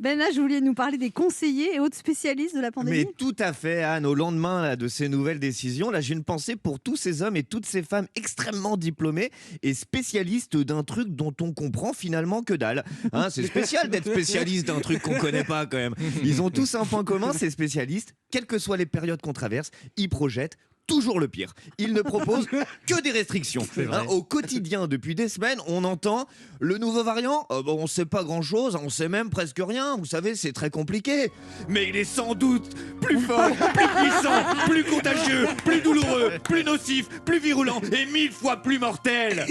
Ben là, je voulais nous parler des conseillers et autres spécialistes de la pandémie. Mais tout à fait, Anne. Au lendemain là, de ces nouvelles décisions, là, j'ai une pensée pour tous ces hommes et toutes ces femmes extrêmement diplômés et spécialistes d'un truc dont on comprend finalement que dalle. Hein, c'est spécial d'être spécialiste d'un truc qu'on connaît pas quand même. Ils ont tous un point commun, ces spécialistes. Quelles que soient les périodes qu'on traverse, ils projettent toujours le pire. Ils ne proposent que des restrictions. Hein, au quotidien, depuis des semaines, on entend le nouveau variant. On ne sait pas grand-chose, on sait même presque rien. Vous savez, c'est très compliqué. Mais il est sans doute plus fort, plus puissant, plus contagieux, plus douloureux, plus nocif, plus virulent et 1000 fois plus mortel.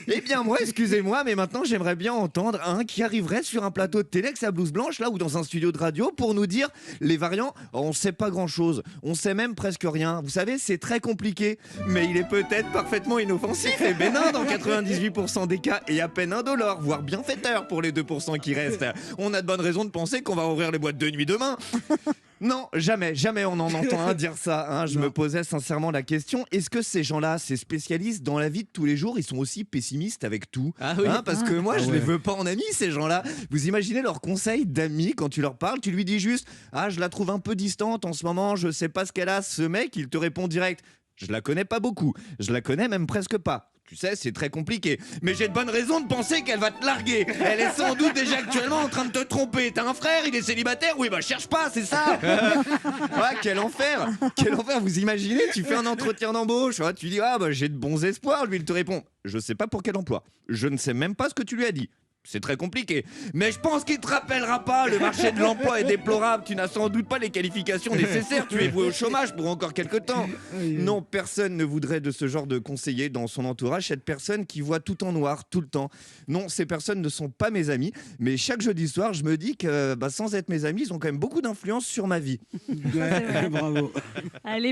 Eh bien moi, excusez-moi, mais maintenant j'aimerais bien entendre un qui arriverait sur un plateau de télé avec sa blouse blanche là ou dans un studio de radio pour nous dire les variants, on ne sait pas grand-chose, on sait même presque rien. Vous savez, c'est très compliqué, mais il est peut-être parfaitement inoffensif et bénin dans 98% des cas et à peine indolore, voire bienfaiteur pour les 2% qui restent. On a de bonnes raisons de penser qu'on va ouvrir les boîtes de nuit demain. Non, jamais on en entend un dire ça. Hein. Je me posais sincèrement la question, est-ce que ces gens-là, ces spécialistes dans la vie de tous les jours, ils sont aussi pessimistes avec tout? Parce que moi, je les veux pas en amis, ces gens-là. Vous imaginez leurs conseils d'amis quand tu leur parles, tu lui dis juste « Ah, je la trouve un peu distante en ce moment, je sais pas ce qu'elle a », ce mec, il te répond direct « Je la connais pas beaucoup, je la connais même presque pas ». Tu sais, c'est très compliqué. Mais j'ai de bonnes raisons de penser qu'elle va te larguer. Elle est sans doute déjà actuellement en train de te tromper. T'as un frère, il est célibataire? Oui, bah cherche pas, c'est ça. Ouais, quel enfer. Quel enfer, vous imaginez? Tu fais un entretien d'embauche, tu dis, ah bah j'ai de bons espoirs. Lui, il te répond, je sais pas pour quel emploi. Je ne sais même pas ce que tu lui as dit. C'est très compliqué. Mais je pense qu'il te rappellera pas. Le marché de l'emploi est déplorable. Tu n'as sans doute pas les qualifications nécessaires. Tu es voué au chômage pour encore quelques temps. Non, personne ne voudrait de ce genre de conseiller dans son entourage. Cette personne qui voit tout en noir tout le temps. Non, ces personnes ne sont pas mes amis. Mais chaque jeudi soir, je me dis que sans être mes amis, ils ont quand même beaucoup d'influence sur ma vie. Ouais, bravo. Allez.